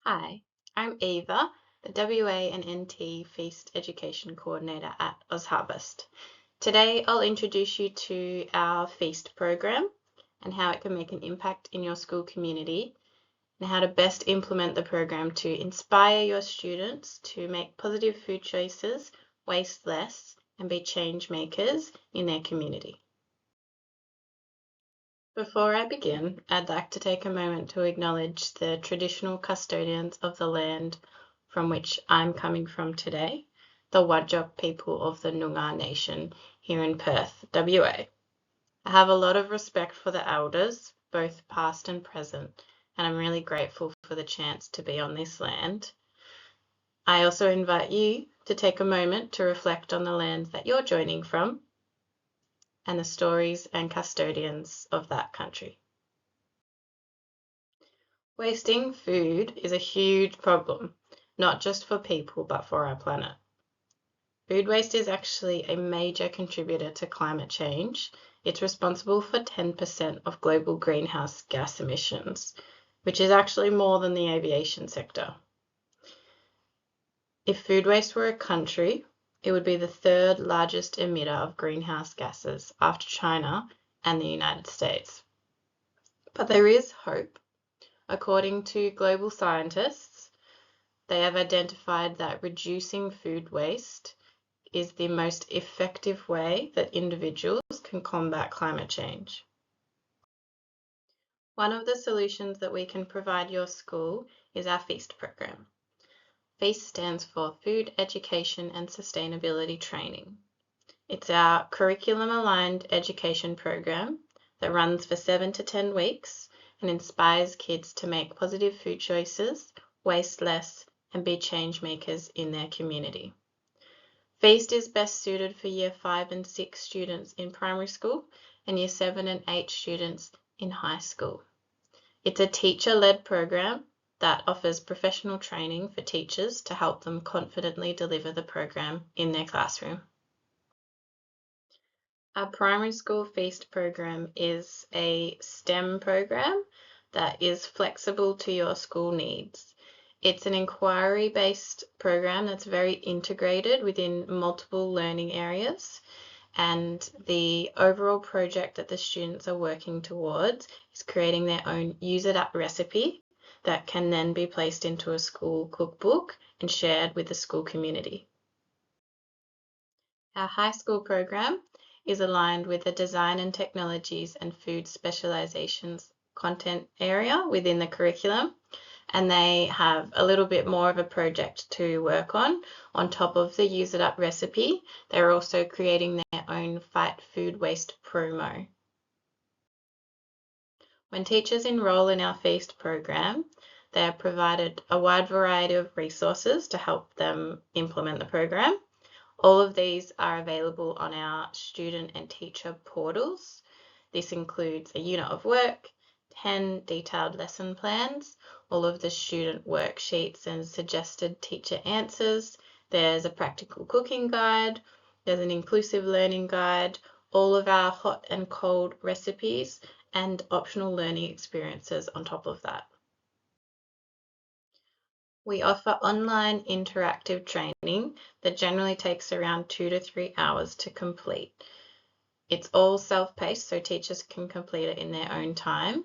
Hi, I'm Eva, the WA and NT Feast Education Coordinator at OzHarvest. Today I'll introduce you to our Feast program and how it can make an impact in your school community and how to best implement the program to inspire your students to make positive food choices, waste less, and be change makers in their community. Before I begin, I'd like to take a moment to acknowledge the traditional custodians of the land from which I'm coming from today, the Whadjuk people of the Noongar Nation here in Perth, WA. I have a lot of respect for the elders, both past and present, and I'm really grateful for the chance to be on this land. I also invite you to take a moment to reflect on the lands that you're joining from and the stories and custodians of that country. Wasting food is a huge problem, not just for people, but for our planet. Food waste is actually a major contributor to climate change. It's responsible for 10% of global greenhouse gas emissions, which is actually more than the aviation sector. If food waste were a country, it would be the third largest emitter of greenhouse gases after China and the United States. But there is hope. According to global scientists, they have identified that reducing food waste is the most effective way that individuals can combat climate change. One of the solutions that we can provide your school is our FEAST program. FEAST stands for Food Education and Sustainability Training. It's our curriculum-aligned education program that runs for 7 to 10 weeks and inspires kids to make positive food choices, waste less, and be change makers in their community. FEAST is best suited for Year 5 and 6 students in primary school and Year 7 and 8 students in high school. It's a teacher-led program that offers professional training for teachers to help them confidently deliver the program in their classroom. Our primary school FEAST program is a STEM program that is flexible to your school needs. It's an inquiry-based program that's very integrated within multiple learning areas, and the overall project that the students are working towards is creating their own use-it-up recipe that can then be placed into a school cookbook and shared with the school community. Our high school program is aligned with the Design and Technologies and Food Specializations content area within the curriculum, and they have a little bit more of a project to work on top of the Use It Up recipe. They're also creating their own Fight Food Waste promo. When teachers enroll in our FEAST program, they are provided a wide variety of resources to help them implement the program. All of these are available on our student and teacher portals. This includes a unit of work, 10 detailed lesson plans, all of the student worksheets and suggested teacher answers. There's a practical cooking guide, there's an inclusive learning guide, all of our hot and cold recipes, and optional learning experiences on top of that. We offer online interactive training that generally takes around 2 to 3 hours to complete. It's all self-paced, so teachers can complete it in their own time,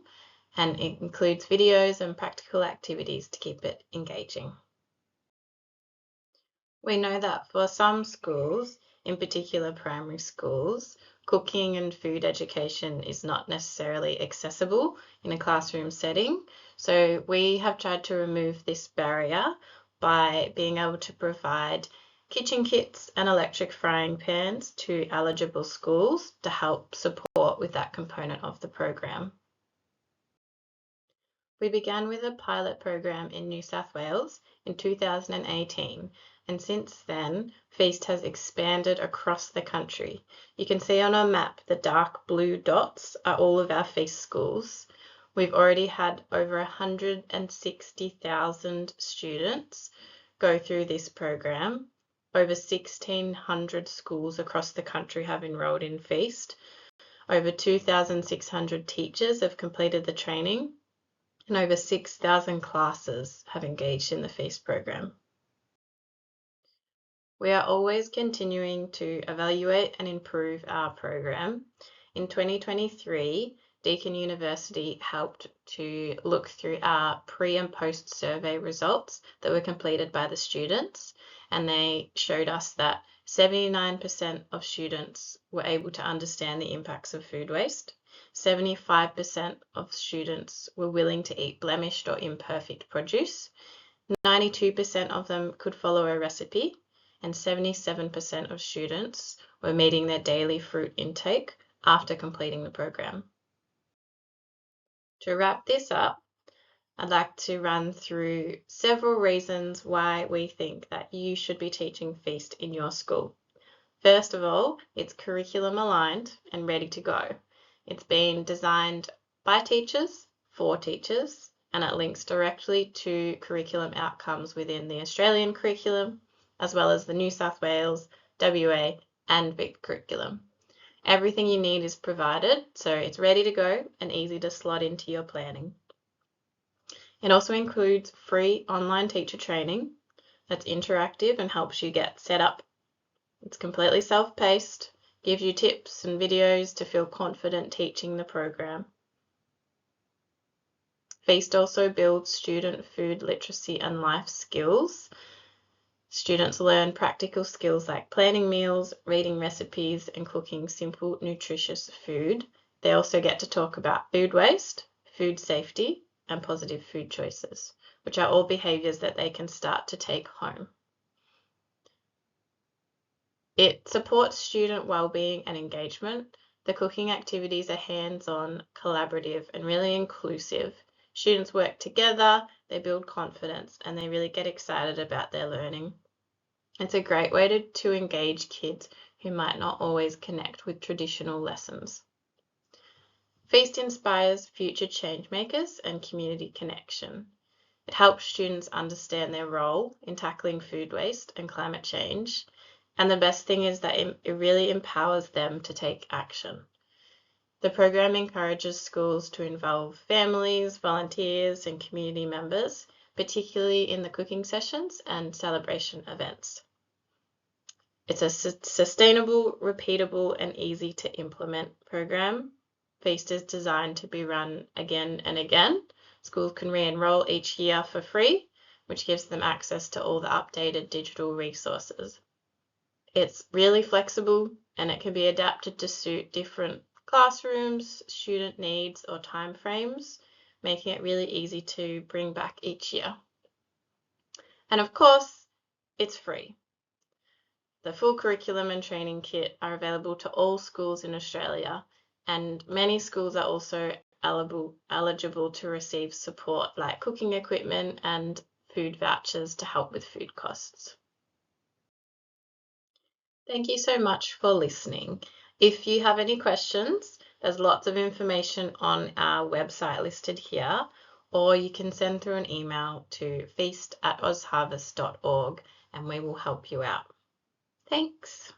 and it includes videos and practical activities to keep it engaging. We know that for some schools, in particular primary schools, cooking and food education is not necessarily accessible in a classroom setting. So we have tried to remove this barrier by being able to provide kitchen kits and electric frying pans to eligible schools to help support with that component of the program. We began with a pilot program in New South Wales in 2018, and since then, FEAST has expanded across the country. You can see on our map the dark blue dots are all of our FEAST schools. We've already had over 160,000 students go through this program. Over 1,600 schools across the country have enrolled in FEAST. Over 2,600 teachers have completed the training, and over 6,000 classes have engaged in the Feast program. We are always continuing to evaluate and improve our program. In 2023, Deakin University helped to look through our pre and post survey results that were completed by the students, and they showed us that 79% of students were able to understand the impacts of food waste. 75% of students were willing to eat blemished or imperfect produce. 92% of them could follow a recipe, and 77% of students were meeting their daily fruit intake after completing the program. To wrap this up, I'd like to run through several reasons why we think that you should be teaching Feast in your school. First of all, it's curriculum aligned and ready to go. It's been designed by teachers, for teachers, and it links directly to curriculum outcomes within the Australian curriculum, as well as the New South Wales, WA, and Vic curriculum. Everything you need is provided, so it's ready to go and easy to slot into your planning. It also includes free online teacher training that's interactive and helps you get set up. It's completely self-paced, gives you tips and videos to feel confident teaching the program. Feast also builds student food literacy and life skills. Students learn practical skills like planning meals, reading recipes, and cooking simple, nutritious food. They also get to talk about food waste, food safety, and positive food choices, which are all behaviours that they can start to take home. It supports student well-being and engagement. The cooking activities are hands-on, collaborative, and really inclusive. Students work together, they build confidence, and they really get excited about their learning. It's a great way to engage kids who might not always connect with traditional lessons. Feast inspires future change makers and community connection. It helps students understand their role in tackling food waste and climate change. And the best thing is that it really empowers them to take action. The program encourages schools to involve families, volunteers, and community members, particularly in the cooking sessions and celebration events. It's a sustainable, repeatable, and easy to implement program. Feast is designed to be run again and again. Schools can re-enroll each year for free, which gives them access to all the updated digital resources. It's really flexible and it can be adapted to suit different classrooms, student needs, or time frames, making it really easy to bring back each year. And of course, it's free. The full curriculum and training kit are available to all schools in Australia, and many schools are also eligible to receive support like cooking equipment and food vouchers to help with food costs. Thank you so much for listening. If you have any questions, there's lots of information on our website listed here, or you can send through an email to feast@ozharvest.org and we will help you out. Thanks.